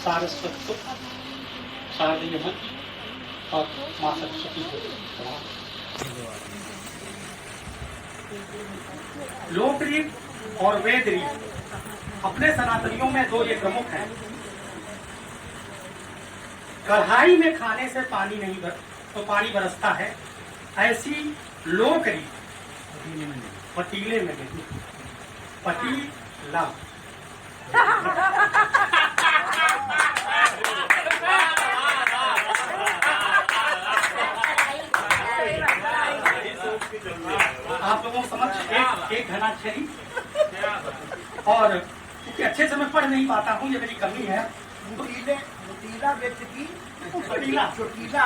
सारस्वत शारदीय मंत्र और माँ सरस्वती को प्रणाम। लोक रीत और वेद रीत अपने सनातनियों में दो ये प्रमुख हैं। कढ़ाई में खाने से पानी नहीं तो पानी बरसता है, ऐसी लोक रीत पतीले में नहीं, पतीला। आप लोगों को समझ एक घनाक्षरी, और क्योंकि अच्छे से मैं पढ़ नहीं पाता हूँ, ये मेरी कमी है। मुतीला व्यक्ति की पतीला, चोटीला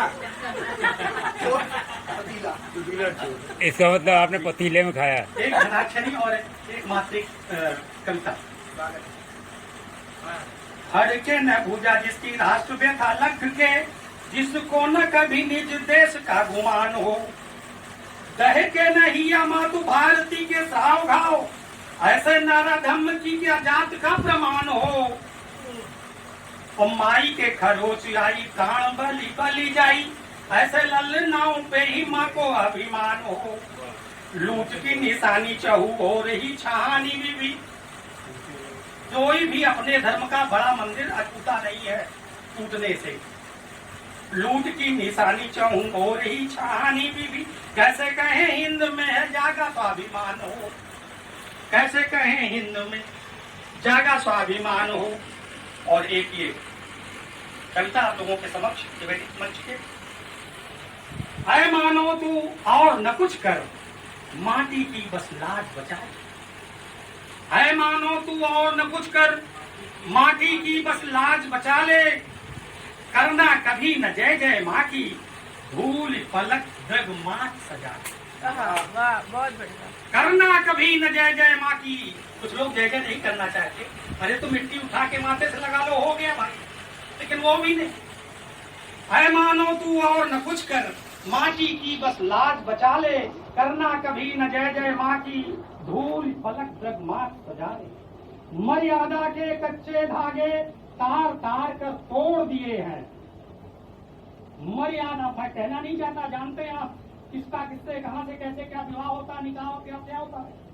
इसका मतलब आपने पतीले में खाया। एक घनाक्षरी और एक मात्रिक कविता। हर के न भूजा जिसकी राष्ट्र व्यथा लख के, जिसको न कभी निज देश का गुमान हो, दहे के नहीं या मातु भारती के साव घाव, ऐसे नारा धम्म की क्या जात का प्रमाण हो। और माई के खरोच आई प्राण बलि बलि जाई, ऐसे ललनाओं पे ही माँ को अभिमान हो। लूट की निशानी चहु हो रही छहानी भी, कोई भी अपने धर्म का बड़ा मंदिर अछूता नहीं है टूटने से। लूट की निशानी चहु हो रही छहानी भी, कैसे कहें हिंद में है जागा स्वाभिमान हो, कैसे कहें हिंद में जागा स्वाभिमान हो। और एक ये कविता आप लोगों के समक्ष निवेदित मंच के। ऐ मानो तू और न कुछ कर, माटी की बस लाज बचाए। ऐ मानो तू और न कुछ कर, माटी की बस लाज बचा ले। करना कभी न जय जय माँ की, धूल पलक दग मात सजा। वाह, बहुत बढ़िया। करना कभी न जय जय माँ की। कुछ लोग जय जय नहीं करना चाहते, अरे तो मिट्टी उठा के माथे से लगा लो, हो गया भाई, लेकिन वो भी नहीं। ऐ मानो तू और न कुछ कर, माटी की बस लाज बचा ले। करना कभी न जय जय माँ की, धूल पलक दग मात सजा ले। मर्यादा के कच्चे धागे तार तार कर तोड़ दिए हैं। मर्यादा मैं कहना नहीं चाहता, जानते हैं आप किसका किससे कहां से कैसे क्या विवाह होता, निकाह क्या क्या होता है।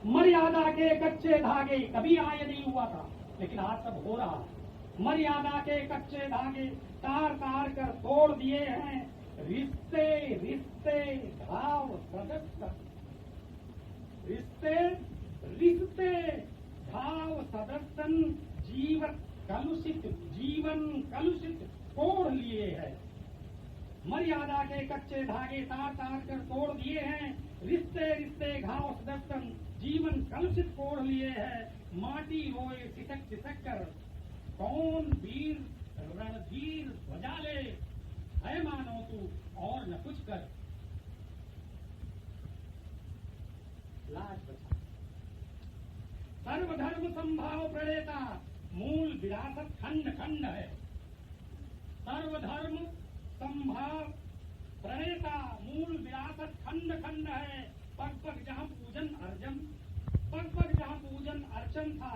मर्यादा के कच्चे धागे कभी आए नहीं हुआ था, लेकिन आज सब हो रहा है। मर्यादा के कच्चे धागे तार तार कर तोड़ दिए हैं। रिश्ते रिश्ते घाव सदस्य, रिश्ते रिश्ते घाव सदस्यन, जीवन कलुषित तोड़ लिए हैं। मर्यादा के कच्चे धागे तार तार कर तोड़ दिए हैं। रिश्ते रिश्ते घाव सदस्यन, जीवन कलुषित तोड़ लिए हैं। माटी रोए सिसक सिसक कर, कौन वीर रणधीर बजा ले। है मानो तू और न कुछ कर, लाज बचा। सर्वधर्म संभाव प्रणेता, मूल विरासत खंड खंड है। सर्वधर्म संभाव प्रणेता, मूल विरासत खंड खंड है। पग पग जहाँ पूजन अर्जन, पग पग जहाँ पूजन अर्चन था,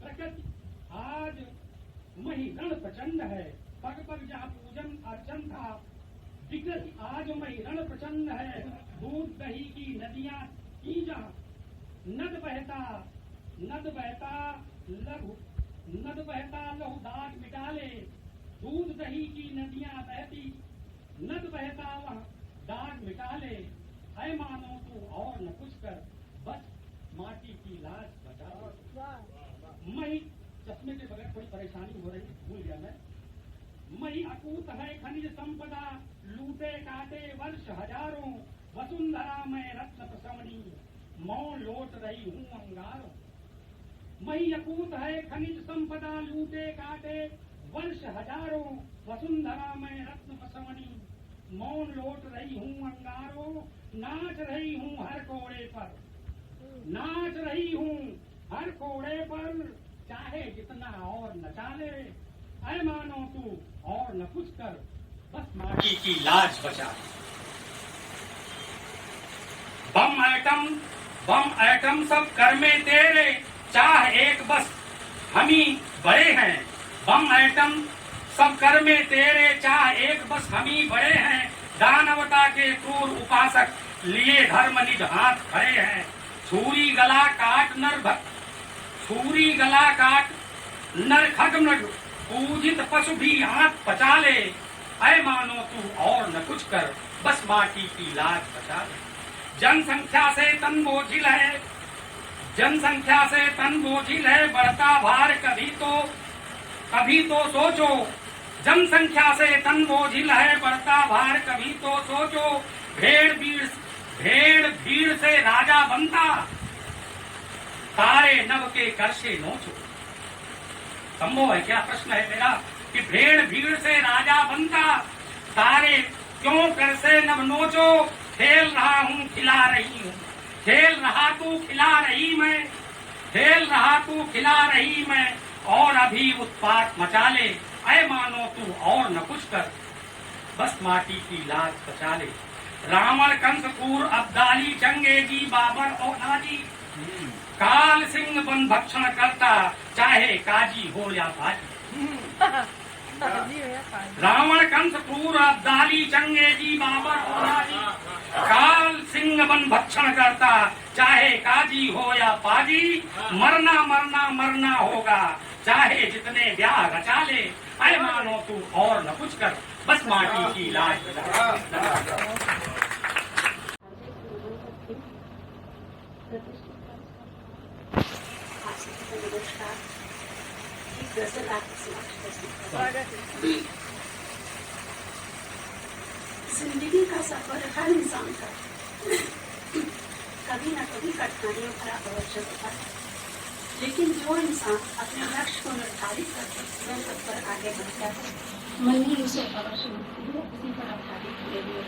प्रकृति आज मही रण प्रचंड है। पग पग जहाँ पूजन अर्चन था, विकृति आज मही रण प्रचंड है। दूध दही की नदियाँ की जहाँ नद बहता लहू दाग मिटा ले। दूध दही की नदियां बहती, नद बहता वह दाग मिटा ले। है मानो तू और न कुछ कर, बस माटी की लाज बचा ले। मई चश्मे के बगैर थोड़ी परेशानी हो रही, भूल गया मैं। मई अकूत है खनिज संपदा, लूटे काटे वर्ष हजारों। वसुंधरा में रत्न प्रसवनी, मौन लौट रही हूँ अंगारों। मई अकूत है खनिज संपदा, लूटे काटे वर्ष हजारों। वसुंधरा में रत्न प्रसवनी, मौन लौट रही हूँ अंगारों। नाच रही हूँ हर कोड़े पर, नाच रही हूँ हर कोड़े पर। चाहे जितना और नचा ले, ऐ मानो तू और न कुछ कर, बस माटी की लाज बचा। बम एटम सब कर में तेरे, चाह एक बस हम ही बड़े हैं। बम एटम सब कर में तेरे, चाह एक बस हम ही बड़े हैं। दानवता के क्रूर उपासक लिए धर्म निज हाथ खड़े हैं। छुरी गला काट नर खग मृग, पूजित पशु भी हाथ पचा ले। ऐ मानो तू और न कुछ कर, बस माटी की लाज बचा ले। जनसंख्या से तन बोझिल है, बढ़ता भार कभी तो सोचो। जनसंख्या से तन बोझिल है, बढ़ता भार कभी तो सोचो। भेड़ भीड़ से राजा बनता, तारे नभ के कर से नोचो। संभव है क्या? प्रश्न है मेरा कि भेड़ भीड़ से राजा बनता, तारे क्यों कर से नभ नोचो। खेल रहा हूँ खिला रही हूँ, खेल रहा तू खिला रही मैं, और अभी उत्पात मचा ले। ऐ मानो तू और न कुछ कर, बस माटी की लाज बचा ले। रावण कंस क्रूर अब्दाली, चंगेजी बाबर और नाजी। काल सिंह वन भक्षण करता, चाहे काजी हो या बाजी। रावण कंस क्रूर अब्दाली, चंगेजी बाबर और नाजी। काल सिंह वन भक्षण करता, चाहे काजी हो या पाजी। मरना होगा, चाहे जितने ब्याह रचा ले। ऐ मानो तू और न कुछ कर, बस माटी की लाज बचा। जिंदगी का सफर हर इंसान का कभी न कभी कठिनाइयों भरा अवश्य होता है, लेकिन जो इंसान अपने लक्ष्य को निर्धारित करके स्वयं पथ पर आगे बढ़ता है, वही उसे अवश्य मिलती है। उसी पर आधारित हुए हुए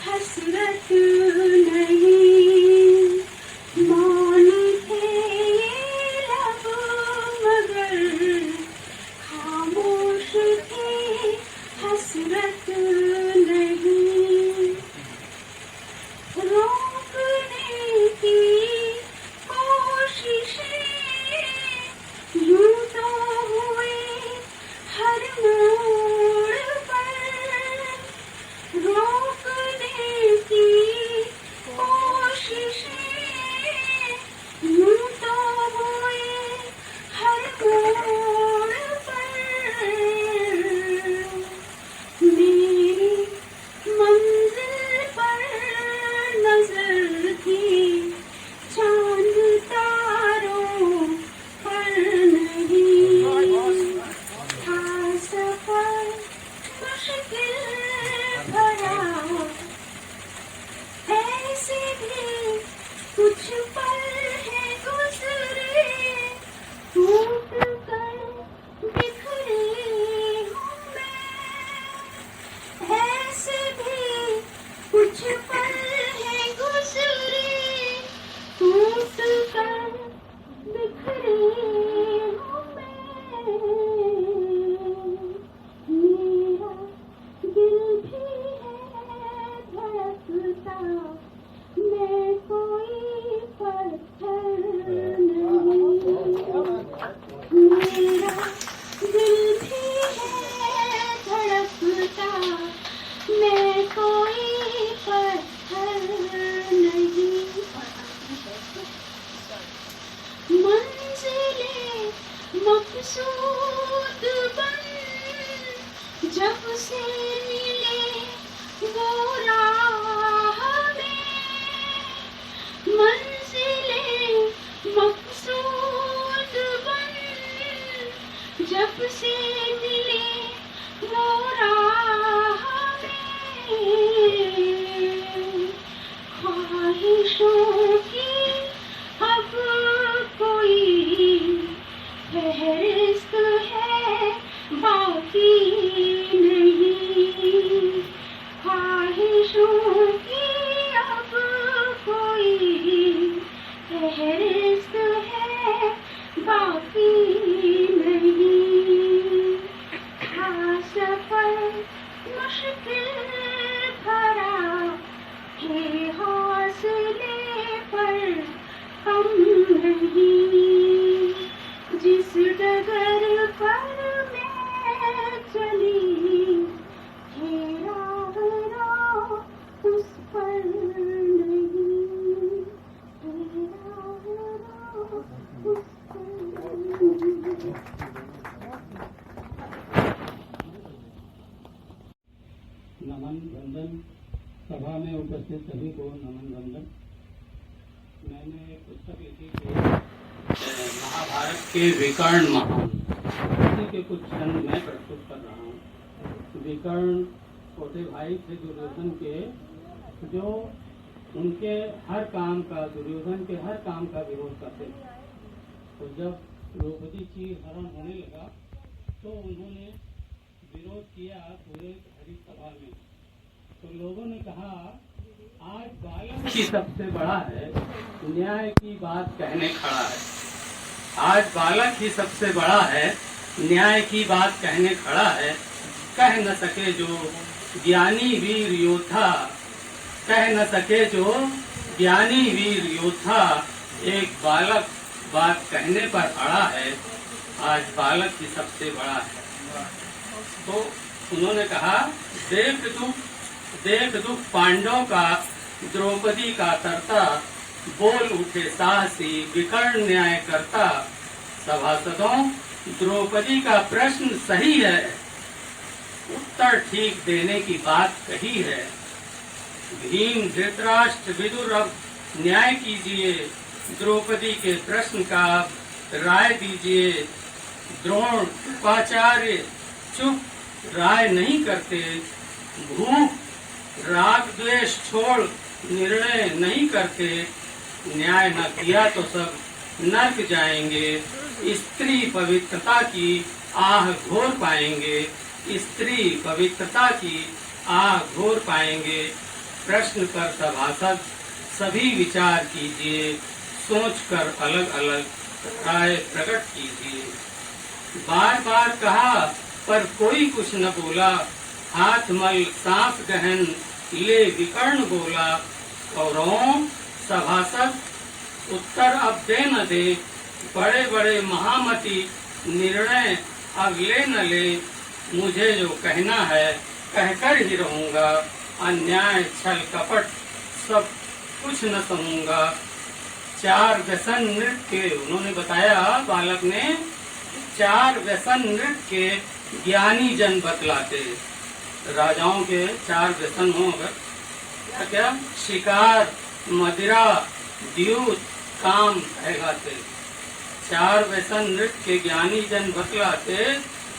हसरत नहीं, मौन थे मुश्किल भरा ऐसे भी कुछ पल है गुजरे, टूट कर बिखरी हूँ मैं। ऐसे भी कुछ पल है गुजरे, टूट कर बिखरी हूँ मैं। मेरा दिल भी है धड़कता, मैं कोई पत्थर नहीं। मेरा दिल भी है धड़कता, मैं कोई पत्थर नहीं। मंजिले मकसूद बन जब से मिले वो राह में, मंजिले मकसूद बन जब से मिले वो राह में। ख्वाहिशों की अब कोई फहरिस्त है बाकी नहीं। ख्वाहिशों की अब कोई फहरिस्त है बाकी नहीं। हाँ सफर मुश्किल भरा है, हौसले पर कम नहीं। जिस डगर पर मैं चली है राह उस पर नहीं, है राह उस पर नहीं। नमन वंदन। सभा में उपस्थित सभी को नमन वंदन। मैंने एक पुस्तक लिखी थी महाभारत के विकर्ण महान, उसी के कुछ छंद मैं प्रस्तुत कर रहा हूँ। विकर्ण छोटे भाई थे दुर्योधन के, जो उनके हर काम का, दुर्योधन के हर काम का विरोध करते थे। तो जब द्रौपदी चीर हरण होने लगा तो उन्होंने विरोध किया पूरे हरि सभा में। तो लोगों ने कहा आज बालक ही सबसे बड़ा है, न्याय की बात कहने खड़ा है। आज बालक ही सबसे बड़ा है, न्याय की बात कहने खड़ा है। कह न सके जो ज्ञानी वीर योद्धा, कह न सके जो ज्ञानी वीर योद्धा, एक बालक बात कहने पर अड़ा है। आज बालक ही सबसे बड़ा है। तो उन्होंने कहा देख दुख पांडवों का, द्रौपदी का तरता, बोल उठे साहसी विकर्ण न्याय करता। सभासदों, द्रौपदी का प्रश्न सही है, उत्तर ठीक देने की बात कही है। भीम धृतराष्ट्र विदुर अब न्याय कीजिए, द्रौपदी के प्रश्न का राय दीजिए। द्रोण कृपाचार्य चुप राय नहीं करते, भूख राग द्वेष छोड़ निर्णय नहीं करते। न्याय न किया तो सब नर्क जाएंगे, स्त्री पवित्रता की आह घोर पाएंगे, स्त्री पवित्रता की आह घोर पाएंगे। प्रश्न पर सभासद सभी विचार कीजिए, सोचकर अलग अलग राय प्रकट कीजिए। बार बार कहा पर कोई कुछ न बोला, हाथ मल सांस गहन ले विकर्ण बोला। कौरवों सभासद उत्तर अब दे न दे, बड़े बड़े महामती निर्णय अब ले न ले। मुझे जो कहना है कहकर ही रहूंगा, अन्याय छल कपट सब कुछ न सहूंगा। 4 व्यसन नृत्य के उन्होंने बताया, बालक ने 4 व्यसन नृत्य के ज्ञानी जन बतलाते। राजाओं के 4 व्यसन हो अगर क्या, शिकार, मदिरा, द्यूत, काम कहलाते। 4 व्यसन नृत्य के ज्ञानी जन बतलाते।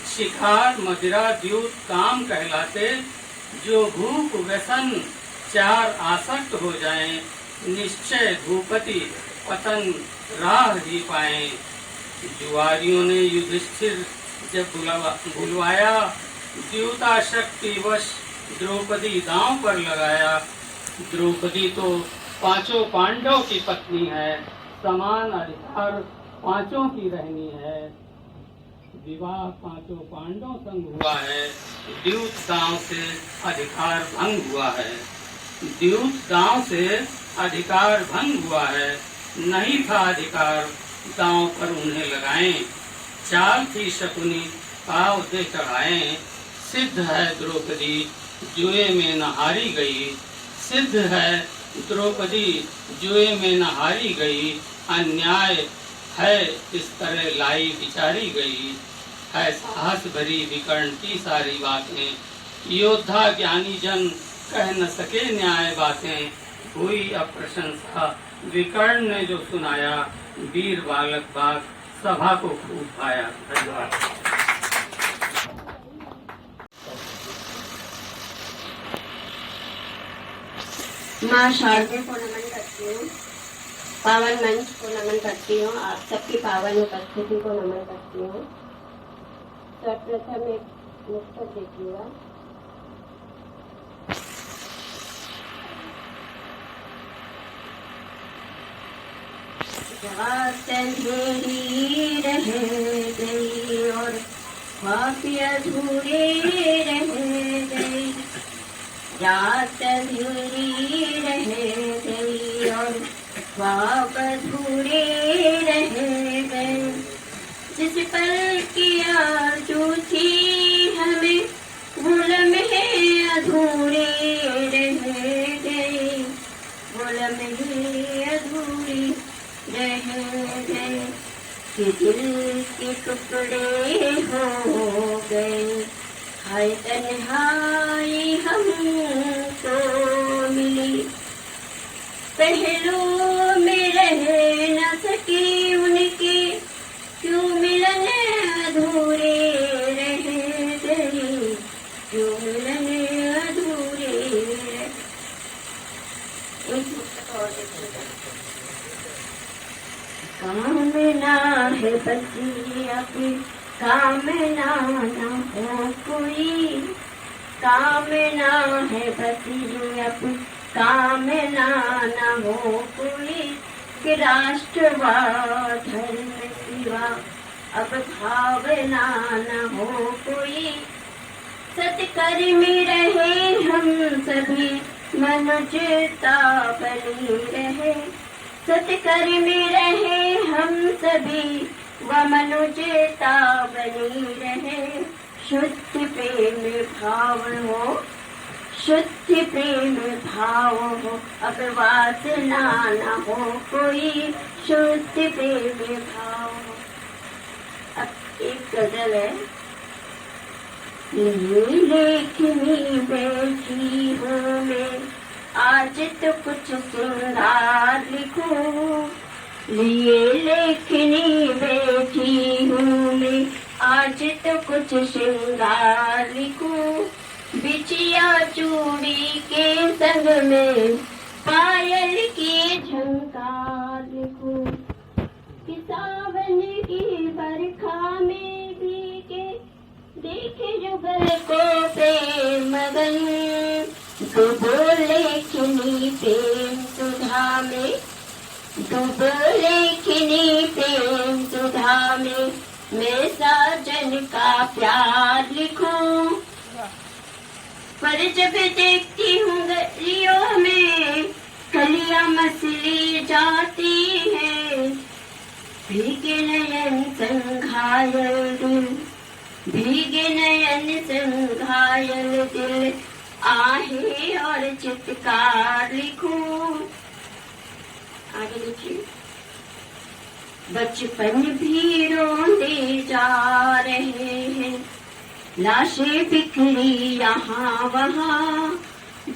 शिकार मदिरा द्यूत काम कहलाते। जो भूख व्यसन चार आसक्त हो जाएं, निश्चय भूपति पतन राह ही पाएं। जुआरियों ने युधिष्ठिर जब बुलवाया, द्यूता शक्तिवश द्रौपदी दांव पर लगाया। द्रौपदी तो पांचों पांडव की पत्नी है, समान अधिकार पांचों की रहनी है। विवाह पांचों पांडव संग हुआ है, द्यूत गांव से अधिकार भंग हुआ है। द्यूत गांव से अधिकार भंग हुआ है, नहीं था अधिकार गांव पर उन्हें लगाएं। चाल थी शकुनी पाव दे चढ़ाएं, सिद्ध है द्रौपदी जुए में न हारी गई। सिद्ध है द्रौपदी जुए में न हारी गई, अन्याय है इस तरह लाई बिचारी गई। है साहस भरी विकर्ण की सारी बातें, योद्धा ज्ञानी जन कह न सके न्याय बातें। हुई अप्रशंसा विकर्ण ने जो सुनाया, वीर बालक बाग सभा को खूब पाया। धन्यवाद। माँ शारदे को नमन करती हूँ, पावन मंच को नमन करती हूँ, आप सबकी पावन उपस्थिति को नमन करती हूँ। सर्वप्रथम एक मुक्तक देखिएगा। रात अंधेरी रह गई और ख्वाब अधूरे रह गए। रात अंधेरी रह गई और ख्वाब अधूरे रह गए। जिस पल की आरज़ू थी हमें वो लम्हे अधूरे रह गए, वो लम्हे अधूरे रह गए। कि दिल के टुकड़े हो गए, हाय तन्हाई हमको मिली। पहलू में रह न सकी उनके, क्यों मिलन अधूरे रह गए, क्यों मिलन अधूरे रह। कामना है बची अपनी, कामना न हो कोई। कामना है बची अपनी, कामना न हो कोई। कि राष्ट्र व धर्म सिवा अब भावना न हो कोई। सत्कर्मी रहे हम सभी, मनुष्यता बनी रहे। सत्कर्मी रहे हम सभी, व मनुष्यता बनी रहे। शुद्ध प्रेम भाव हो, शुद्ध प्रेम भाव हो। अब वासना न हो कोई, शुद्ध प्रेम भाव हो। अब एक गजल है। लेखनी बैठी हूँ मैं, आज तो कुछ श्रृंगार लिखूं। लिए लेखनी बैठी हूँ मैं, आज तो कुछ श्रृंगार लिखूं। बिछिया चूड़ी के संग में पायल की झंकार लिखूं। कि सावन की बरखा में भीगे देखे जुगल को प्रेम मगन। डूबो लेखनी प्रेम सुधा में, डूबो लेखनी प्रेम सुधा में। मैं साजन का प्यार लिखूं। पर जब देखती हूँ गलियों में कलियां मसली जाती है। भीगे नयन संघायल दिल, भीगे नयन संघायल दिल। आहे और चित्कार लिखूं। आगे लिखिए। बचपन भी रोंदे जा रहे हैं, लाशें बिखरी यहाँ वहाँ।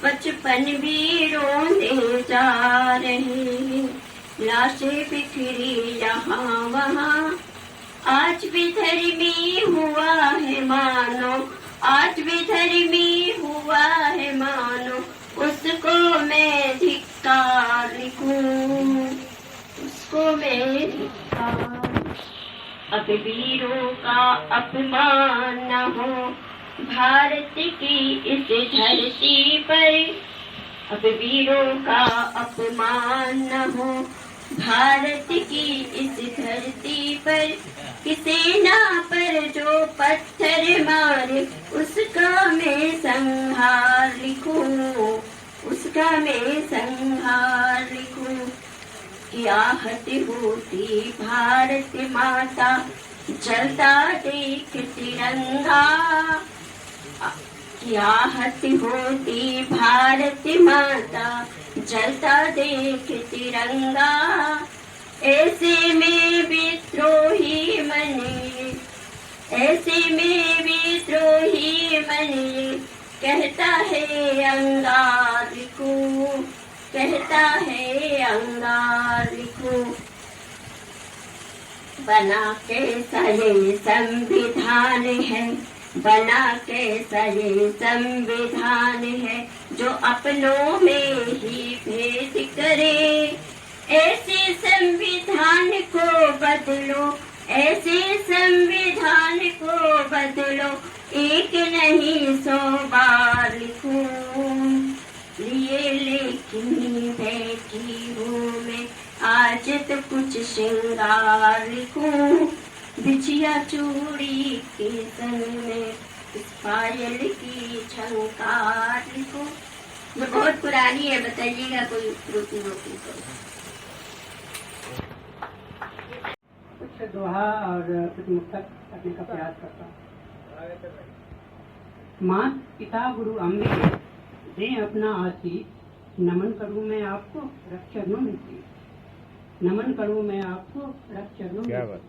बचपन भी रोंदे जा रहे हैं, लाशें बिखरी यहाँ वहाँ। आज भी धर्मी हुआ है मानो, आज भी धर्मी हुआ है मानो, उसको मैं धिक्कार लिखूं, उसको मैं धिक्कार। अब वीरों का अपमान न हो भारत की इस धरती पर, अब वीरों का अपमान न हो भारत की इस धरती पर, कि सेना पर जो पत्थर मारे उसका मैं संहार लिखूं, उसका मैं संहार लिखूं। कि आहत होती भारत माता जलता देख तिरंगा, कि आहत होती भारत माता जलता देख तिरंगा। ऐसे में विद्रोही मने, ऐसे में विद्रोही मने, कहता है अंगार लिखूं, कहता है अंगार लिखूं। बना कैसा ये संविधान है, बना कैसा ये संविधान है, जो अपनों में ही भेद करे। ऐसे संविधान को बदलो, ऐसे संविधान को बदलो, एक नहीं 100 बार लिखूं। लिए लेकिन बैठी हूँ मैं आज तो कुछ श्रृंगार लिखूं। बिछिया चूड़ी के संग में इस पायल की झंकार लिखूं। जो बहुत पुरानी है, बताइएगा कोई त्रुटि होती तो। कुछ दोहा और कुछ मुक्तक करने का प्रयास करता हूँ। मात पिता गुरु अम्बिके दे अपना आशीष, नमन करूँ मैं आपको रख चरणों में शीश, नमन करूँ मैं आपको रख चरणों क्या में। बात।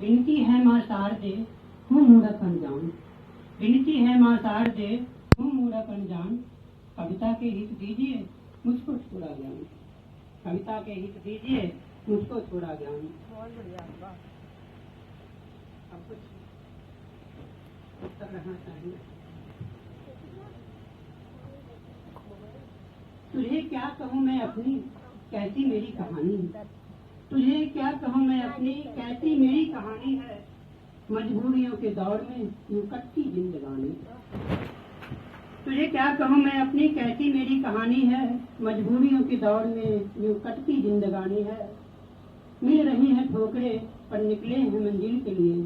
विनती है माँ शारदे हूँ मूढ़क अनजान, विनती है माँ शारदे हूँ मूढ़क अनजान, कविता के हित दीजिए मुझको थोड़ा ज्ञान, कविता के हित दीजिए मुझको थोड़ा ज्ञान। बहुत बढ़िया, वाह। अब कुछ उत्तर रहना चाहिए। तुझे क्या कहूँ मैं अपनी कैसी मेरी कहानी, तुझे क्या कहूँ मैं अपनी कैसी मेरी कहानी है, मजबूरियों के दौर में यूं कटती जिंदगानी। तुझे क्या कहूँ मैं अपनी कैसी मेरी कहानी है, मजबूरियों के दौर में यूं कटती जिंदगानी है। मिल रही है ठोकरें पर निकले हैं मंजिल के लिए,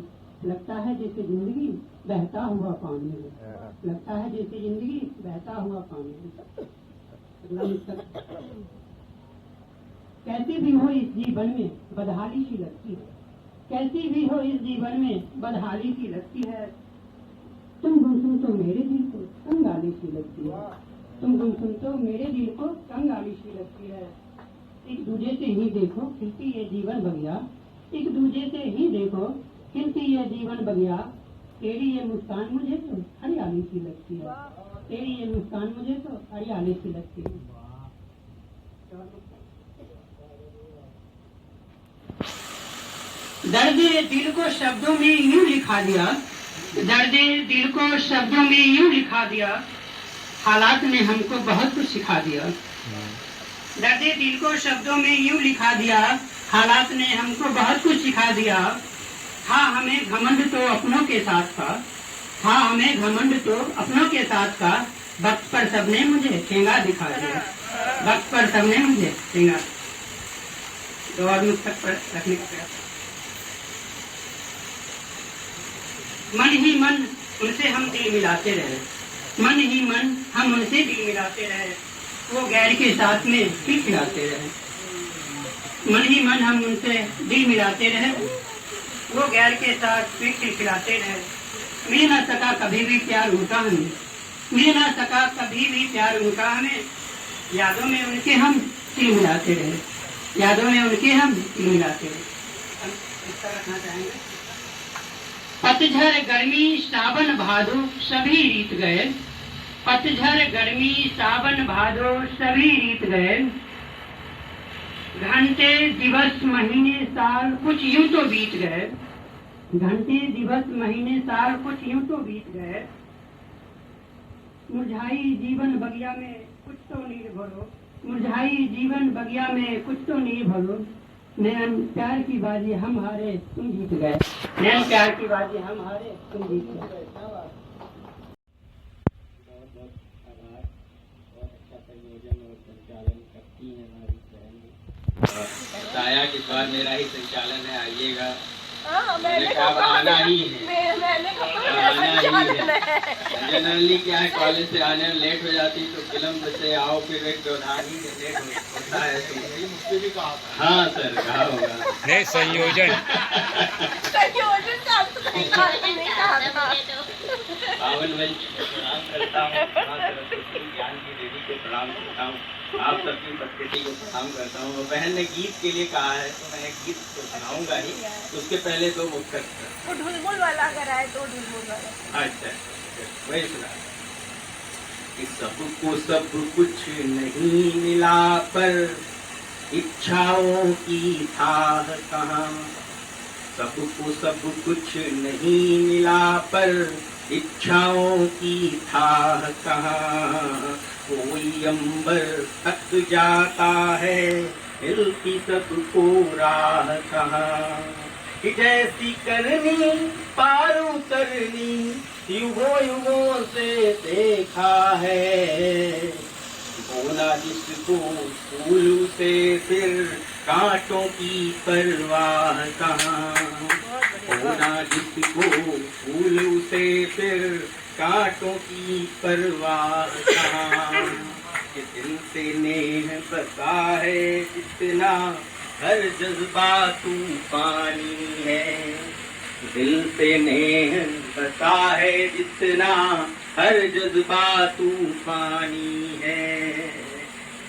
लगता है जैसे जिंदगी बहता हुआ पानी है, लगता है जैसे जिंदगी बहता हुआ पानी है। कैसी भी हो इस जीवन में बदहाली सी लगती है, कैसी भी हो इस जीवन में बदहाली सी लगती है। तुम गुमसुम तो मेरे दिल को कंगाली सी लगती है, तुम गुमसुम तो मेरे दिल को कंगाली सी लगती है। एक दूजे से ही देखो खिलती ये जीवन बगिया, एक दूजे से ही देखो खिलती ये जीवन बगिया। तेरी ये मुस्कान मुझे तो हरियाली सी लगती है, तेरी ये मुस्कान मुझे तो हरियाली सी लगती है। दर्द दिल को शब्दों में यूं लिखा दिया, दर्द दिल को शब्दों में यूं लिखा दिया, हालात ने हमको बहुत कुछ सिखा दिया। दर्द दिल को शब्दों में यूं लिखा दिया, हालात ने हमको बहुत कुछ सिखा दिया। था हमें घमंड तो अपनों के साथ का, था हमें घमंड तो अपनों के साथ का, वक्त पर सबने मुझे ठेंगा दिखा दिया, वक्त पर सबने मुझे ठेंगा। तो और मुस्तक पर रखने का प्रयास। मन ही मन उनसे हम दिल मिलाते रहे, मन ही मन हम उनसे दिल मिलाते रहे, वो गैर के साथ में फिर खिलाते रहे। मन ही मन हम उनसे दिल मिलाते रहे, वो गैर के साथ फिर खिलखिलाते रहे। मिल न सका कभी भी प्यार उनका हमें, मिल न सका कभी भी प्यार उनका हमें, यादों में उनके हम दिल मिलाते रहे, यादों में उनके हम दिल मिलाते रहे। रखना चाहेंगे। पतझड़ गर्मी सावन भादो सभी रीत गए, पतझड़ गर्मी सावन भादो सभी रीत गए। घंटे दिवस महीने साल कुछ यूं तो बीत गए, घंटे दिवस महीने साल कुछ यूं तो बीत गए, मुरझाई जीवन बगिया में कुछ तो नीर भरो, मुरझाई जीवन बगिया में कुछ तो नीर भरो, नैन प्यार की बाजी हम हारे तुम जीत गए, नैन प्यार की बाजी हम हारे तुम जीत गए। बताया कि बाद मेरा ही संचालन है, आइएगा। मैंने कहा अब आना ही है, मैंने कहा मेरा संचालन है। जनरली क्या है, कॉलेज से आने में लेट हो जाती तो विलम्ब से आओ, फिर एक व्यवधान ही लेट होता है। तो मुझसे भी कहा, हाँ सर कहा होगा, नहीं संयोजन संयोजन का अर्थ नहीं कहा था। पावन वंश को प्रणाम करता हूँ, माँ सरस्वती ज्ञान की देवी को प्रणाम करता हूँ, आप सबकी प्रकृति को प्रणाम करता हूँ। और बहन ने गीत के लिए कहा है तो मैं गीत तो सुनाऊंगा ही, उसके पहले तो मुख्य वो ढुलमुल वाला अगर आए तो ढुलमुल वाला। अच्छा वही सुना कि सबको सब कुछ नहीं मिला पर इच्छाओं की था कहाँ, सबको सब कुछ नहीं मिला पर इच्छाओं की था कहाँ, कोई अंबर तक जाता है मिलती सबको राह कहाँ, जैसी करनी पार उतरनी युगों युगों से देखा है, बोला जिसको फूल से फिर कांटों की परवाह कहाँ, बोला जिसको फूल से फिर कांटों की परवाह कहाँ, दिल से नेह बसा है जितना हर जज्बा तूफानी है, दिल से नेह बसा है जितना हर जज्बा तूफानी है,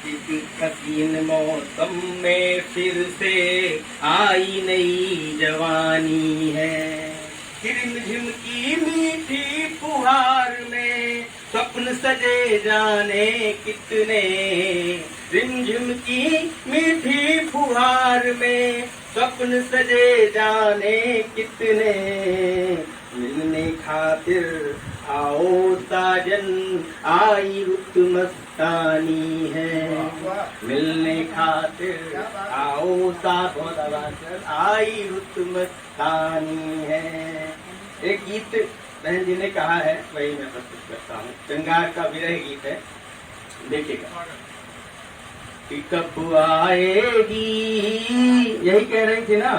इस हसीन मौसम में फिर से आई नई जवानी है, रिमझिम की मीठी फुहार में स्वप्न सजे जाने कितने, रिमझिम की मीठी फुहार में स्वप्न सजे जाने कितने, मिलने खातिर आओ साजन आई रुत मस्तानी है, मिलने खातिर आओ साजन आई रुत मस्तानी है। एक गीत बहन जी ने कहा है वही मैं प्रस्तुत करता हूँ, श्रृंगार का विरह गीत है, देखिएगा। कि कब आएगी, यही कह रही थी ना,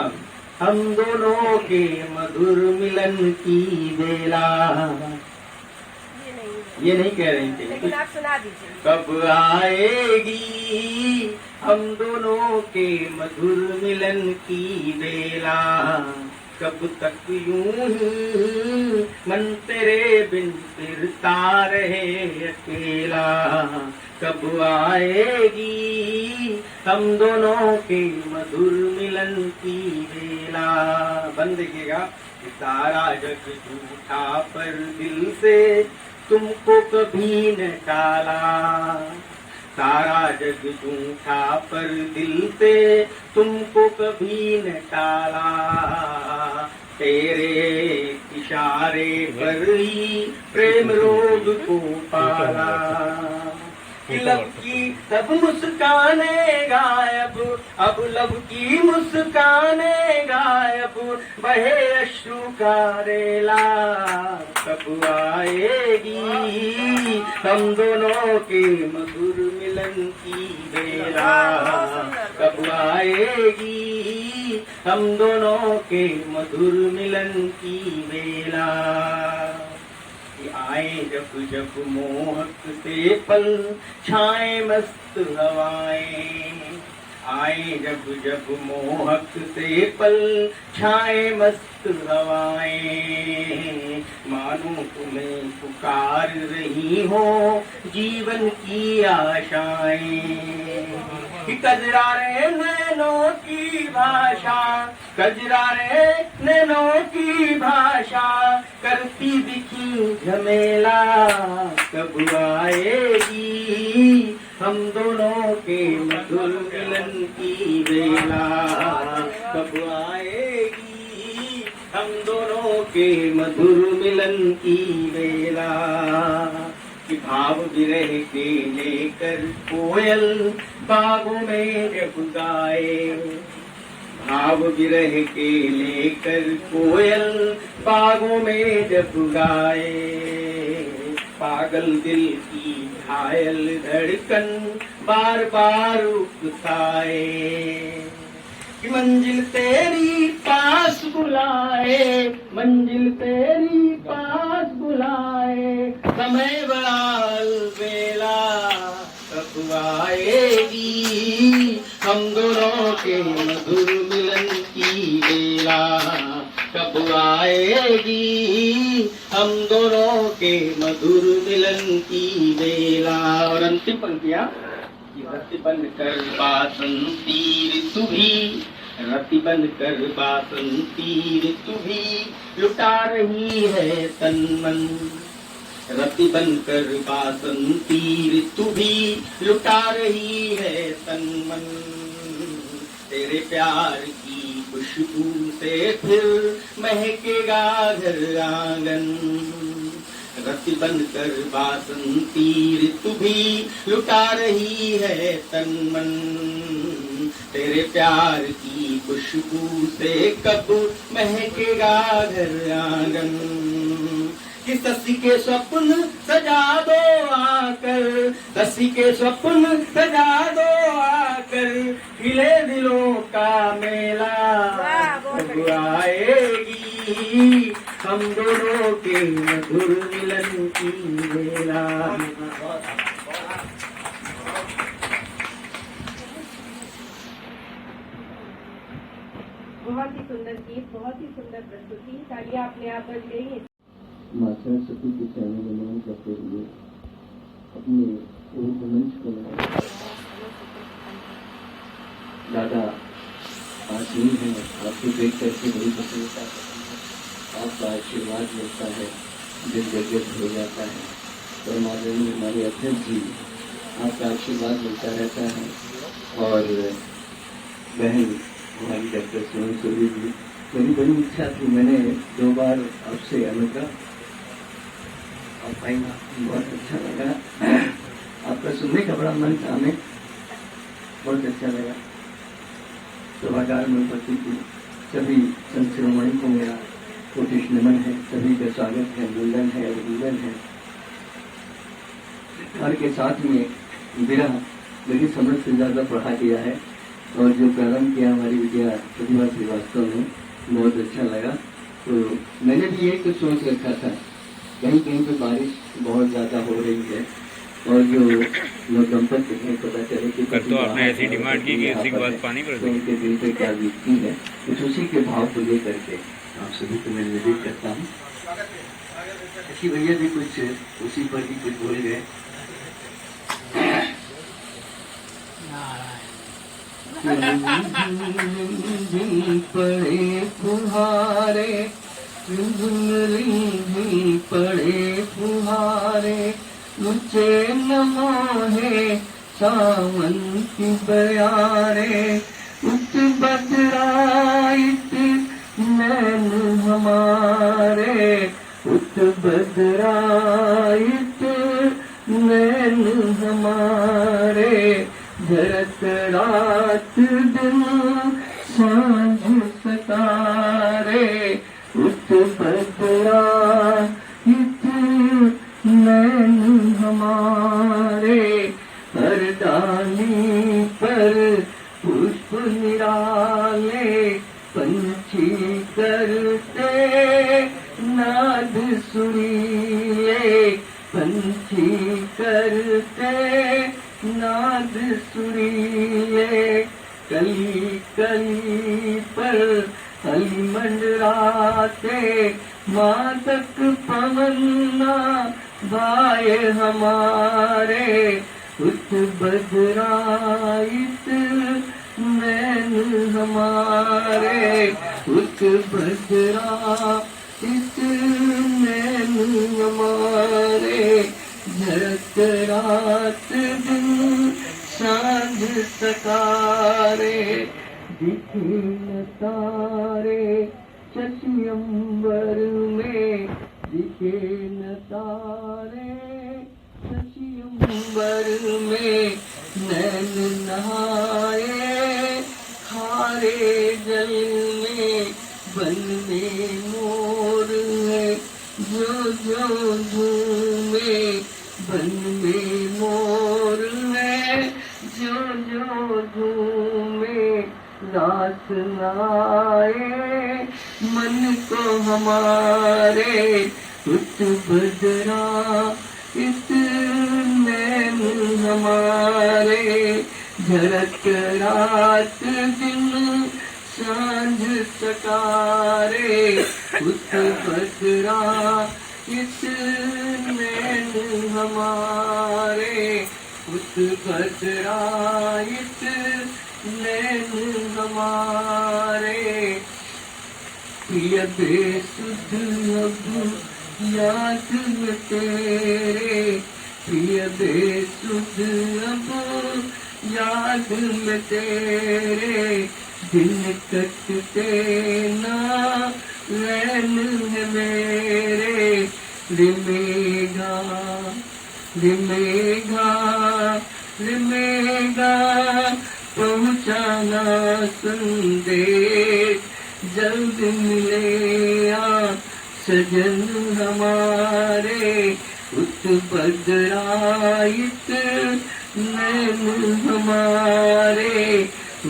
हम दोनों के मधुर मिलन की बेला, ये नहीं कह रही थी, लेकिन आप सुना दीजिए। कब आएगी हम दोनों के मधुर मिलन की बेला, कब तक यूं ही मन तेरे बिन फिरता रहे अकेला, कब आएगी हम दोनों के मधुर मिलन की बेला। बंद देखिएगा, सारा जग झूठा पर दिल से तुमको कभी न टाला, सारा जग झूठा पर दिल से तुमको कभी न टाला, तेरे इशारे पर ही प्रेम रोग को पाला, लब की सब मुस्काने गायब, अब लब की मुस्काने गायब, बहे अश्रु का रेला, कब आएगी हम दोनों के मधुर मिलन की बेला, कब आएगी हम दोनों के मधुर मिलन की बेला। आए जब जब मोहक से पल छाए मस्त हवाएं, आए जब जब मोहक से पल छाए मस्त हवाएं, मानो तुम्हें पुकार रही हो जीवन की आशाएं, कजरारे नैनों की भाषा, कजरारे नैनों की भाषा करती दिखी झमेला, कब आएगी हम दोनों के मधुर मिलन की वेला, कब आएगी हम दोनों के मधुर मिलन की वेला। कि भाव विरह के लेकर कोयल बागों में जब गाए, भाव विरह के लेकर कोयल बागों में जब गाए, पागल दिल की घायल धड़कन बार बार उकसाए। कि मंजिल तेरी पास बुलाए, मंजिल तेरी पास बुलाए, समय बड़ा अलबेला, कब आएगी हम दोनों के मधुर मिलन की बेला, कब आएगी हम दोनों के मधुर मिलन की बेला। और अंतिम पंक्तियां, रति बन कर बासंती ऋतु भी, रति बन कर बासंती ऋतु भी लुटा रही है तन मन, रति बन कर बासंती ऋतु भी लुटा रही है तन मन। तेरे प्यार की खुशबू से फिर महकेगा घर आंगन, रति बन कर बासंती ऋतु भी लुटा रही है तन मन। तेरे प्यार की खुशबू से कब महकेगा घर आंगन। कि ससी के स्वप्न सजा दो आकर, ससी के स्वप्न सजा दो आकर, खिले दिलों का मेला, कब आएगी हम दोनों के मधुर मिलन की बेला। बहुत ही सुंदर गीत, बहुत ही सुंदर प्रस्तुति। तालियां अपने आप बज गई। माँ सरस्वती के चरणों में नमन करते हुए अपने मंच को दादा आज नहीं है, आपको देख करके बड़ी प्रसन्नता है, आपका आशीर्वाद मिलता है, दिल गदगद हो जाता है। और माननीय हमारे अध्यक्ष जी, आपका आशीर्वाद मिलता रहता है। और बहन हमारी डॉक्टर सोनम सूरी जी, मेरी बड़ी इच्छा थी, मैंने 2 बार आपसे अनुग्रह और भाई बहुत अच्छा लगा, आपका सुनने का बड़ा मन था, हमें बहुत अच्छा लगा। सभागार में उपस्थित सभी संत शिरोमणि को मेरा कोटिश नमन है, सभी का स्वागत है, वंदन है, अभिनंदन है। हर के साथ में विरह मेरी समझ से ज्यादा पढ़ा दिया है, और जो प्रारंभ किया हमारी विद्या प्रतिभा श्रीवास्तव ने, बहुत अच्छा लगा। तो मैंने भी एक सोच रखा था, कहीं कहीं पे बारिश बहुत ज्यादा हो रही है, और जो दंपत्ति हैं पता चले कि तो आपने ऐसी डिमांड की कि उसी के बाद पानी पड़ तो उनके दिल पे क्या बीतती है, कुछ उसी के भाव को लेकर के आप सभी को मैं निवेदन करता हूँ। अच्छी भैया भी कुछ उसी पर ही कुछ बोल गए। पड़े फुहारे, पड़े फुहारे, मुझे नमोहे सावन की बयारे, उठ बदराइत नैन हमारे, उठ बदराइत नैन हमारे, जरत रात दिन सांझ सतारे, उठ बदराइत नैन हमारे, हर डाली पर पुष्प निराले, पंछी करते नाद सुरीले, पंछी करते नाद सुरीले, कली कली पर हली मंडराते, मादक पवन्ना भाए हमारे, उठ बदराइत नैन हमारे, उठ बदराइत नैन हमारे, झरत रात दिन सांझ सकारे दिखे न तारे शशि अंबर में दिखे न तारे शशि अंबर में नैन नहाए खारे जल में बन में मोर है जो जो झूमे बन में मोर है जो जो झूमे रात नाए मन को हमारे उत बदरा इत नैन हमारे झरक रात दिन सांझ सकारे उत बदरा इत नैन हमारे उत बदरा इत नैन हमारे प्रिय बेसुध अब याद में तेरे प्रिय बेसुध अब याद में तेरे दिन कटते ना रैन है मेरे रिमेगा रिमेगा रिमेगा पहुँचाना संदेश जल्द मिले सजन हमारे उत बदराइत नैन हमारे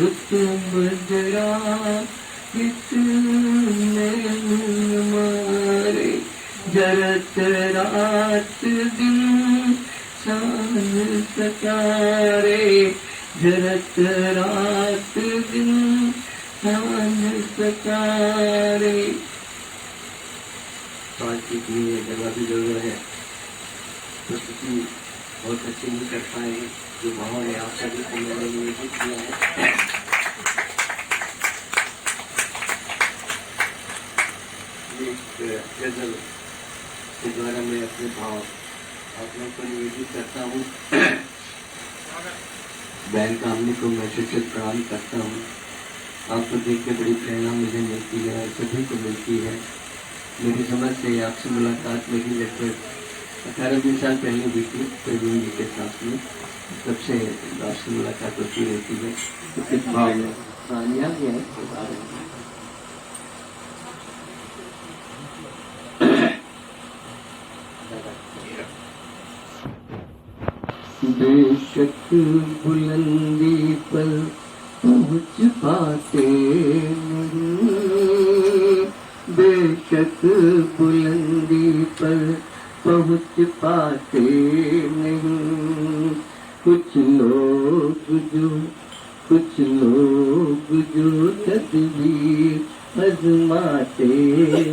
उत बदराइत नैन हमारे जरत रात दिन सांझ सकारे जरत रात दिन सांझ सकारे। तो आज की टीम में जवाबी जरूर है प्रस्तुति बहुत अच्छी नहीं कर पाए जो भाव ने आप सभी को मैंने नियोजित किया है। एक गजल के द्वारा मैं अपने भाव आप लोगों को नियोजित करता हूँ। बहन कामनी को मैं शिक्षक प्रणाम करता हूँ। आपको देख के बड़ी प्रेरणा मुझे मिलती है और सभी को मिलती है। मेरी समझ से आपसे मुलाकात मेरी लगभग 18-20 साल पहले हुई थी प्रवीण जी के साथ में, तब से आपसे मुलाकात होती रहती है। तो किस भाव में कहानियाँ भी हैं इसके बारे में। बेशक बुलंदी पर पहुँच पाते नहीं, बेशक बुलंदी पर पहुँच पाते नहीं, कुछ लोग जो तदबीर आजमाते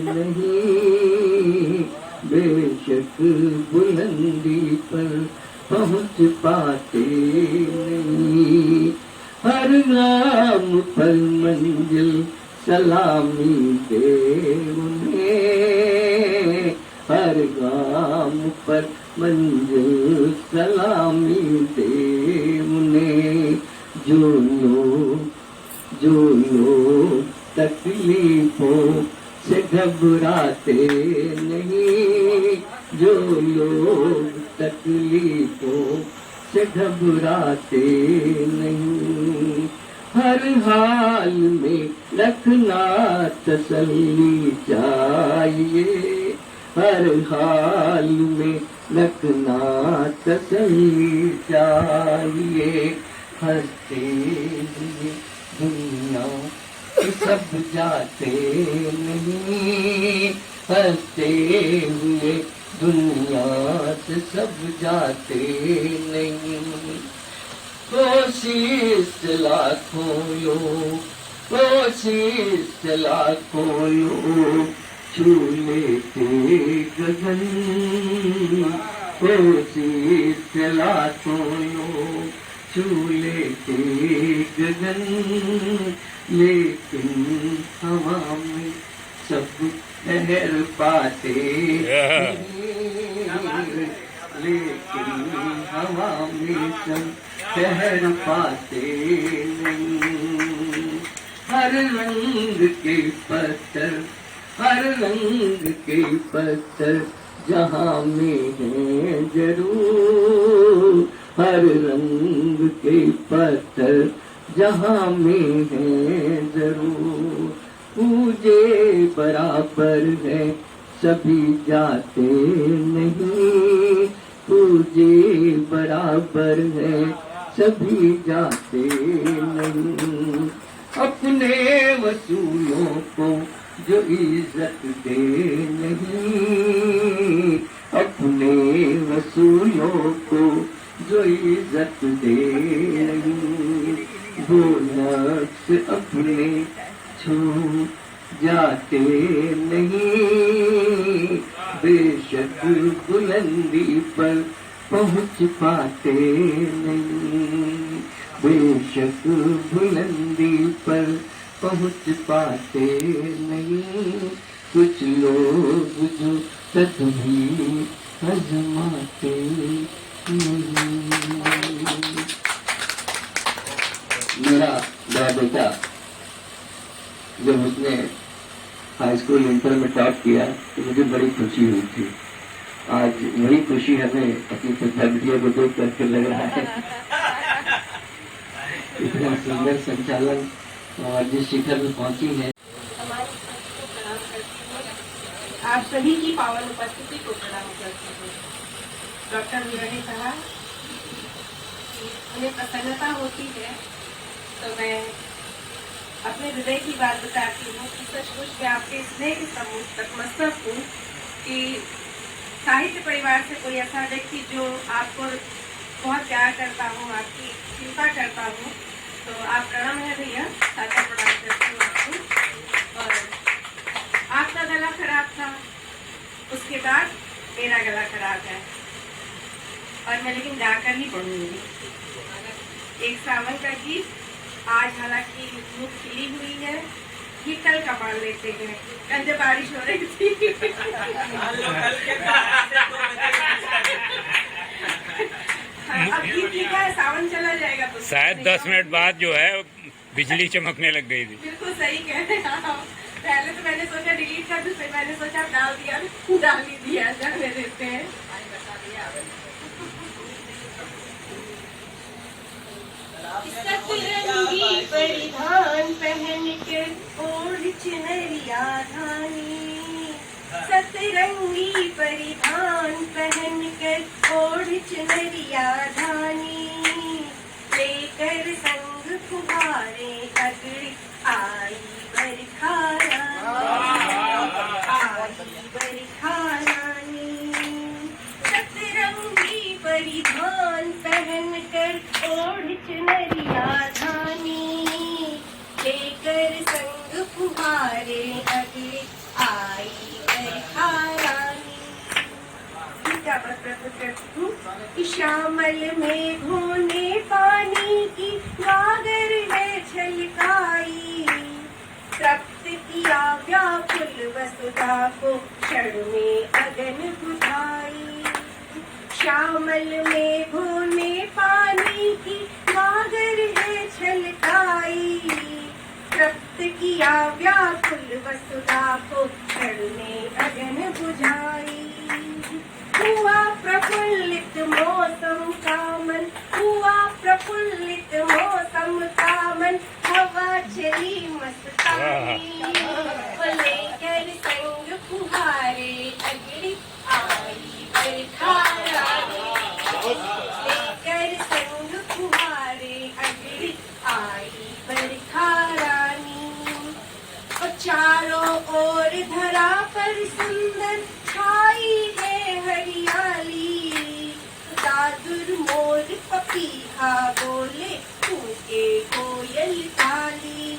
नहीं, बेशक बुलंदी पर पहुँच पाते नहीं। हर नाम पर मंजिल सलामी दे उन्हें, हर गाम पर मंजिल सलामी दे उन्हें। जो लोग तकलीफों से घबराते नहीं, जो लोग तकलीफों से घबराते नहीं, हर हाल में रखना तसल्ली चाहिए, हर हाल में रखना तसल्ली चाहिए। हंसते हुए दुनिया सब जाते नहीं, हंसते हुए दुनिया से सब जाते नहीं। कोशिश लाखों लोग, कोशिश लाखों लोग छू लेते गगन, कोशिश लाखों लोग छू लेते गगन, लेकिन हवा में सब ठहर पाते नहीं, लेकिन हवा में सब ठहर पाते नहीं। हर रंग के पत्थर, हर रंग के पत्थर जहाँ में है जरूर, हर रंग के पत्थर जहाँ में है जरूर। पूजे बराबर है सभी जाते नहीं, पूजे बराबर है सभी जाते नहीं। अपने वसूलों को जो इज्जत दे नहीं, अपने वसूलों को जो इज्जत दे नहीं, वो नफ्स अपने छू जाते नहीं। बेशक बुलंदी पर पहुँच पाते नहीं, बेशक बुलंदी पर पहुँच पाते नहीं। कुछ लोग जो तदबीर आजमाते नहीं। मेरा बड़ा बेटा जब उसने हाई स्कूल इंटर में टॉप किया तो मुझे बड़ी खुशी हुई थी। आज वही खुशी हमें अपनी प्रतिभा को देख करके लग रहा है। इतना सुंदर संचालन और जिस शिखर में पहुंची है। आप सभी की पावन उपस्थिति को प्रणाम करती हूँ। डॉक्टर मीरा ने कहा उन्हें प्रसन्नता होती है, तो मैं अपने हृदय की बात बताती हूँ कि सचमुच मैं आपके स्नेह के समूह तक मस्तक हूँ कि साहित्य परिवार से कोई ऐसा व्यक्ति जो आपको बहुत प्यार करता हूँ, आपकी चिंता करता हूँ, तो आप प्रणाम है भैया, साचा प्रणाम करती हूँ आपको। और आपका गला खराब था, उसके बाद मेरा गला खराब है और मैं लेकिन गाकर ही पढ़ूंगी। एक सावन का गीत आज हालांकि धूप खिली हुई है, ये कल का मान लेते हैं, कल जब बारिश हो रही थी। अब गीत लिखा है, सावन चला जाएगा तो शायद 10 मिनट बाद जो है बिजली चमकने लग गई थी। बिल्कुल सही कह रहे हैं आप। पहले तो मैंने सोचा डिलीट कर दूं, फिर मैंने सोचा डाल ही दिया जाने देते हैं। सतरंगी परिधान पहन कर ओढ़ चुनरिया धानी, सतरंगी परिधान पहन कर ओढ़ चुनरिया धानी, लेकर संग फुहारे अगड़ी आई बरखा रानी, सतरंगी परिधान पहन कर ओढ़ चुनरिया धानी, लेकर संग फुहारे अगले आई बरखा रानी। गीता पर प्रस्तुत करती हूँ। श्यामल मेघों ने पानी की गागर है छलकाई, तृप्त किया व्याकुल वसुधा को क्षण में अगन बुझाई। श्यामल मेघों ने पानी की गागर है छलकाई, तृप्त किया व्याकुल वसुधा को क्षण में अगन बुझाई। हुआ प्रफुल्लित मौसम का मन, हुआ प्रफुल्लित मौसम का मन, हवा चली मस्तानी, लेकर संग फुहारे अगड़ी आई बरखा रानी, लेकर संग फुहारे अगड़ी आई बरखा रानी। और चारों ओर धरा पर सुंदर छाई है हरियाली, दादुर मोर पपीहा बोले कूके कोयल काली।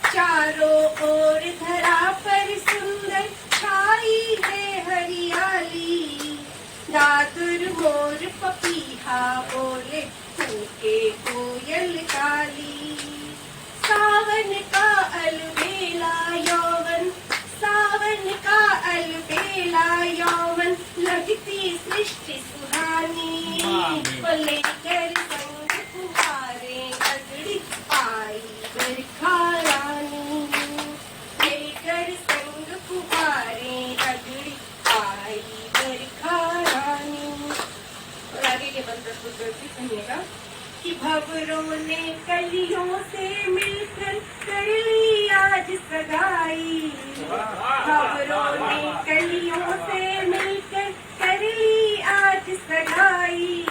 चारों ओर धरा पर सुंदर छाई है हरियाली, दादुर मोर पपीहा बोले कूके कोयल काली। सावन का अलबेला यौवन, सावन का अलबेला यौवन, लगती सृष्टि सुहानी, लेकर संग ये मंत्र को करती सुनिएगा कि भंवरों ने कलियों से मिलकर कर ली आज सगाई, भंवरों ने कलियों से मिलकर कर ली आज सगाई,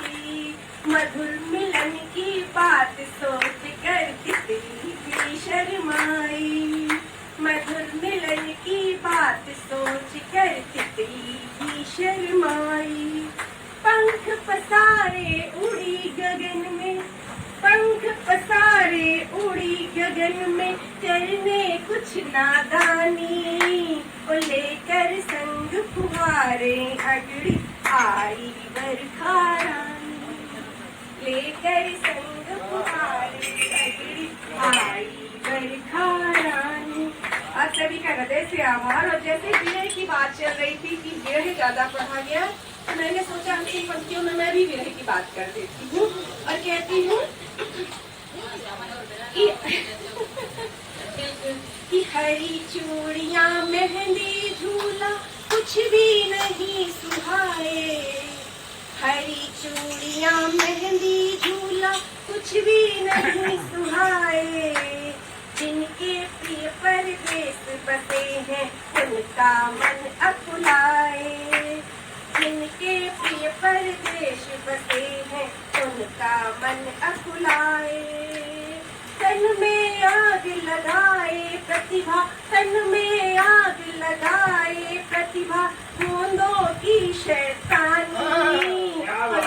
मधुर मिलन की बात सोच कर तितली भी शर्माई, मधुर मिलन की बात सोच कर तितली भी शर्माई, पंख पसारे उड़ी गगन में, पंख पसारे उड़ी गगन में, करने कुछ नादानी, ओ लेकर संग फुहारे अगड़ी आई बरखा रानी, लेकर संग फुहारे अगड़ी आई बरखा रानी। आप सभी का हृदय से आभार। और जैसे विरह की बात चल रही थी कि विरह ज्यादा पढ़ा गया, तो मैंने सोचा अंतिम पंक्तियों में मैं भी विरह की बात कर देती हूँ और कहती हूँ कि हरी चूड़ियाँ मेहंदी झूला कुछ भी नहीं सुहाए, हरी चूड़ियाँ मेहंदी झूला कुछ भी नहीं सुहाए, जिनके प्रिय परदेस बसे हैं उनका मन अकुलाए, जिनके प्रिय परदेश बसे हैं उनका मन अकुलाए, तन में आग लगाए प्रतिभा, तन में आग लगाए प्रतिभा, बूंदों की शैतानी,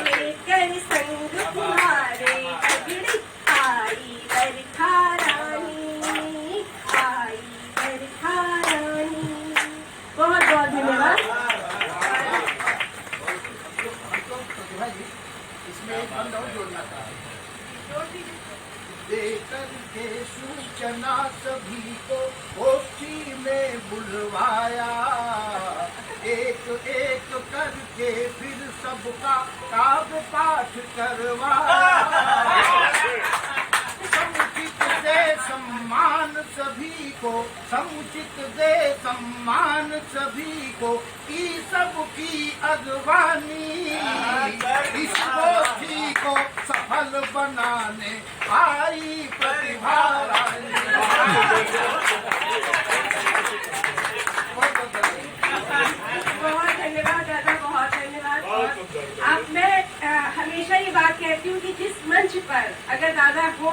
लेकर संग तुम्हारे अगड़ी आई बरखा रानी, आई बरखा रानी। बहुत बहुत धन्यवाद। देकर के सूचना सभी को गोष्ठी में बुलवाया, एक एक करके फिर सबका काव्य पाठ करवाया, समुचित दे सम्मान सभी को, समुचित दे सम्मान सभी को, की सबकी अगवानी, इस गोष्ठी को सफल बनाने आई प्रतिभा रानी। बहुत धन्यवाद दादा, बहुत धन्यवाद। आप मैं हमेशा ये बात कहती हूँ कि जिस मंच पर अगर दादा हो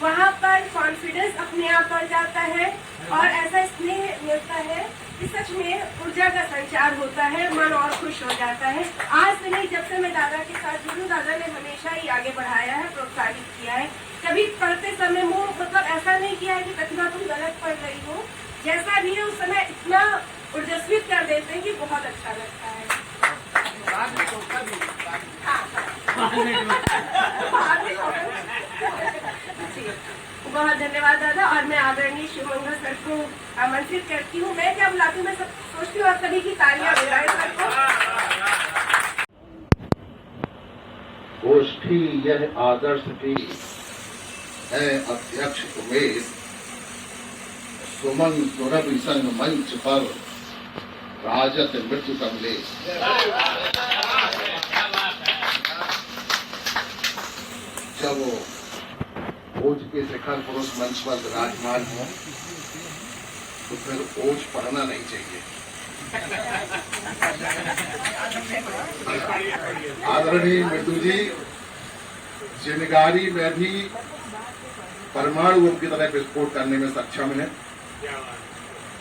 वहाँ पर कॉन्फिडेंस अपने आप बढ़ जाता है और ऐसा स्नेह मिलता है कि सच में ऊर्जा का संचार होता है, मन और खुश हो जाता है। आज से नहीं, जब से मैं दादा के साथ जुड़ी, दादा ने हमेशा ही आगे बढ़ाया है, प्रोत्साहित किया है। कभी पढ़ते समय मुँह मतलब ऐसा नहीं किया है कि प्रतिभा तुम गलत पढ़ रही हो, जैसा भी है उस समय इतना ऊर्जस्वित कर देते हैं कि बहुत अच्छा लगता है। बहुत धन्यवाद दादा। और मैं आदरणीय शिवमंगल सर को आमंत्रित करती हूँ। मैं क्या बुलाती हूँ, मैं सब सोचती हूँ आप सभी की तालियां बजाएं सर को। गोष्ठी यह आदर्श की है अध्यक्ष उमेश, सुमन सुरभि संग मंच पर राजत मृत्यु कमलेश। जब ओज के शिखर पुरुष मंच पर विराजमान हो तो फिर ओज पढ़ना नहीं चाहिए। आदरणीय मृत्यु जी चिनगारी में भी परमाणु बम की तरह विस्फोट करने में सक्षम है,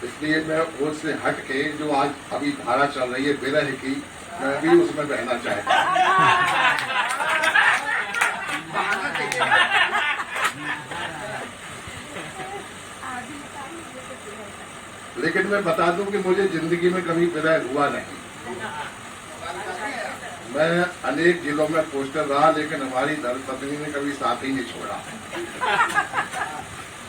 इसलिए मैं ओज से हट के जो आज अभी धारा चल रही है विरह की, मैं भी उसमें बहना चाहता हूँ। लेकिन मैं बता दूं कि मुझे जिंदगी में कभी विरह हुआ नहीं। मैं अनेक जिलों में पोस्टर रहा, लेकिन हमारी धर्मपत्नी ने कभी साथ ही नहीं छोड़ा।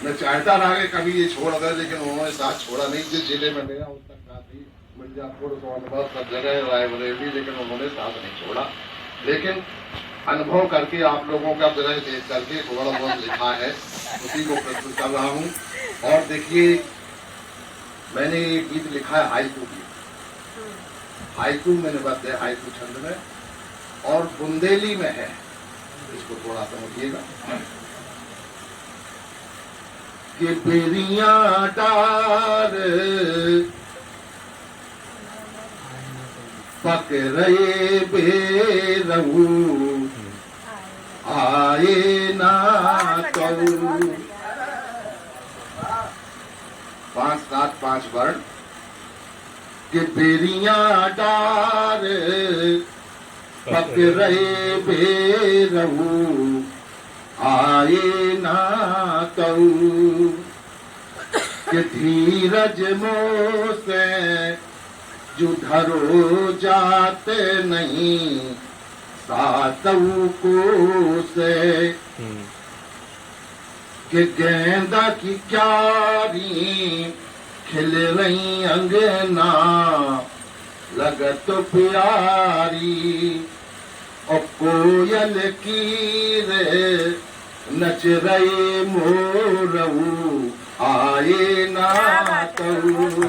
मैं चाहता रहा कि कभी ये छोड़ गए, लेकिन उन्होंने साथ छोड़ा नहीं। जिस जिले में गया उस तक साथी मिर्जापुर, सोनभद्र, सब जगह रायबरेली, लेकिन उन्होंने साथ नहीं छोड़ा। लेकिन अनुभव करके आप लोगों का विरह देख करके थोड़ा बहुत लिखा है, उसी को प्रस्तुत कर रहा हूँ। और देखिए मैंने ये गीत लिखा है हाइकू की। हाइकू मैंने बात है हाइकू छंद में, और बुंदेली में है, इसको थोड़ा समझिएगा। कि बेरियां डार पक रहे बेरहू आए ना कऊ। 5 7 5 वर्ण। कि बेरियां डार पक रहे बेरहू आए ना कऊ। कि धीरज मोसे जुधरो जाते नहीं सातऊ को से। कि गेंदा की क्यारी खिल रही अंगना लगत प्यारी। और कोयल की रे नच रहे मोरऊ आए ना कऊ।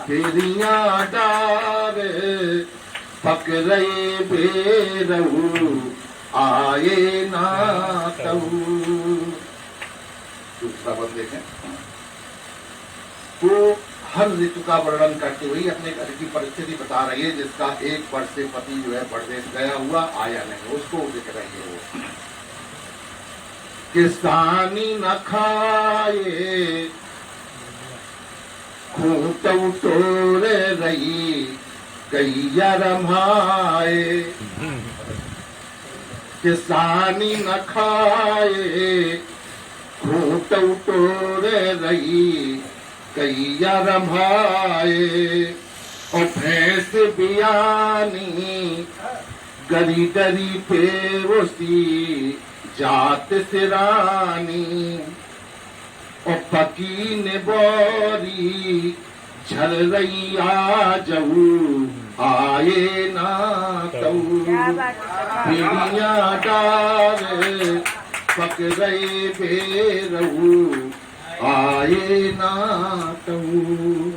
बेरियां डार पक रहे बेरहू आए ना कऊ। दूसरा बंद देखें। तो हर ऋतु का वर्णन करते हुए अपने घर की परिस्थिति बता रही है, जिसका एक वर्ष से पति जो है परदेश गया हुआ आया नहीं, उसको दिख रही है वो। किसानी न खाए खूंट टोरे रही गैया रमाए। किसानी न खाए खूंट टोरे रही गैया रमाए। और भैंस बियानी गरी डरी पेवसी जात सिरानी। और पकी ने बोरी झल रही आजऊ आए ना कऊ। बेरियां डार पक रहे बेरहू आए ना कऊ।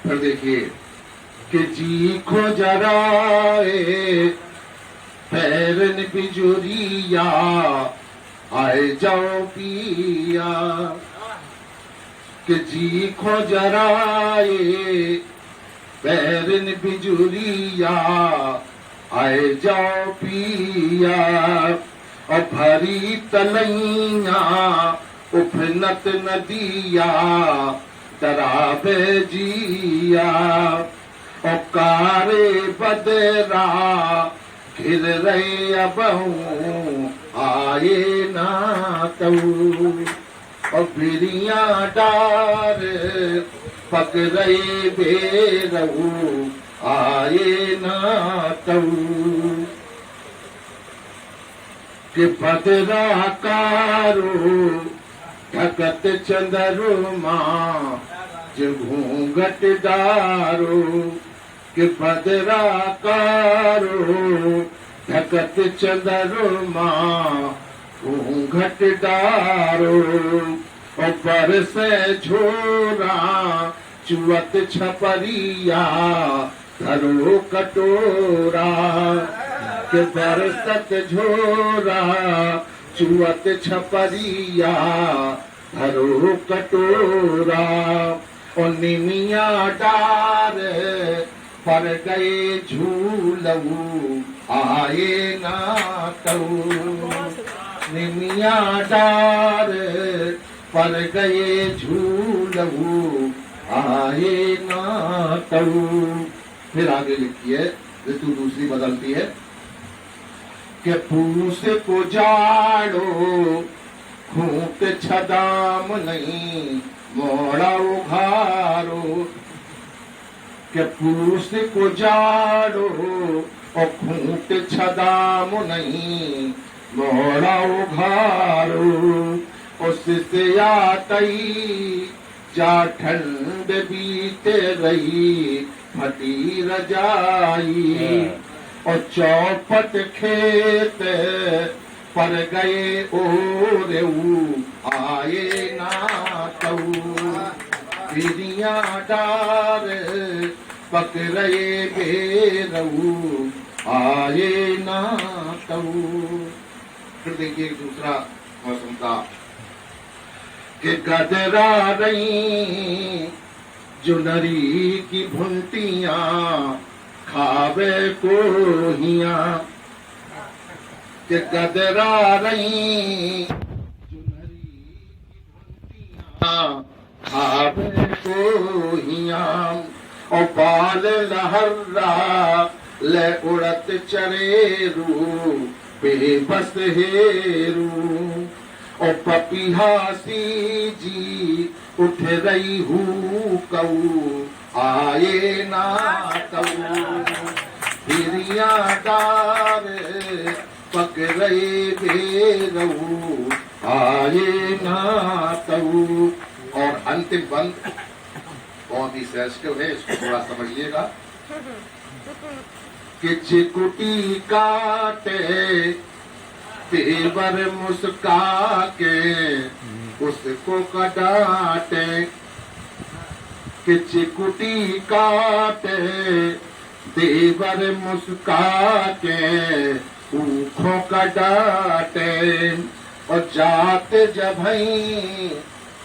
फिर देखिए कि जी खो जराए पैरन बिजुरिया आए जाओ पिया। कि जी खो जराए पैरन बिजुरिया आए जाओ पिया। और भरी तलैया उफनत नदिया डरावे जिया। और कारे बदरा घिर रहे अबहू आए ना कऊ। और बेरियां डार पक रहे बेरहू आए ना कऊ। कि बदरा कारो ढकत चंद्रमा जो घूंघट डारो। कि बदरा कारो ढकत चंद्रमा घूंघट डारो। और बरस झोरा चुअत छपरिया धरो कटोरा। कि बरसत झोरा चुअत छपरिया धरो कटोरा। और निमिया डार पर गए झूलऊ आए ना कऊ। निमिया डार पर गए झूलऊ आए ना कऊ। फिर आगे लिखिए, ऋतु दूसरी बदलती है। कि पूस को जाड़ो खूंट छदाम नहीं मोड़ा उघारो। कि पूस को जाड़ो और खूंट छदाम नहीं मोड़ा उघारो। उससे आतई जा ठंड बीते रही फटी रजाई। और चौपट खेत पर गए ओरेऊ आए ना कऊ। बेरियां डार पकड़े बेरऊ आए ना तऊ। फिर देखिए एक दूसरा मौसम का कि गदरा रही जुनरी की भुंटियां खावे कोहिया कि गदरा रही जुनरी की भुंटियां खावे कोहिया और बाल लहर्रा ले उड़त चरेरू बेबस हेरू और पपीहासी जी उठ रही हूँ कऊ आए ना कऊ। हिरिया डार पकड़े बेरऊ आए ना कऊ। और अंतिम बंद बहुत ही सेंसिटिव है, इसको थोड़ा समझिएगा कि चिकुटी काटे तेवर मुस्का के उसको कडाटे कि चिकुटी काटे देवर मुस्का के ऊखों कडाटे और जाते जब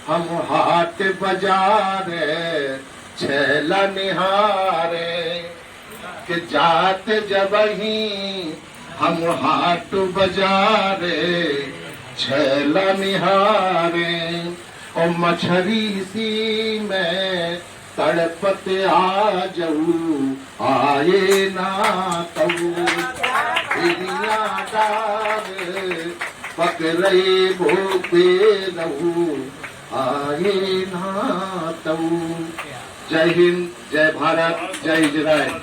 हम हाट बाजारे छैला निहारे कि जाते जब हम हाट बाजारे छैला निहारे और मछरी सी में तड़पत आ जाऊ आए ना तऊ। हिरिया डार पकड़े भोपे रहू आए ना तऊ। जय हिंद, जय भारत, जय इजराइल।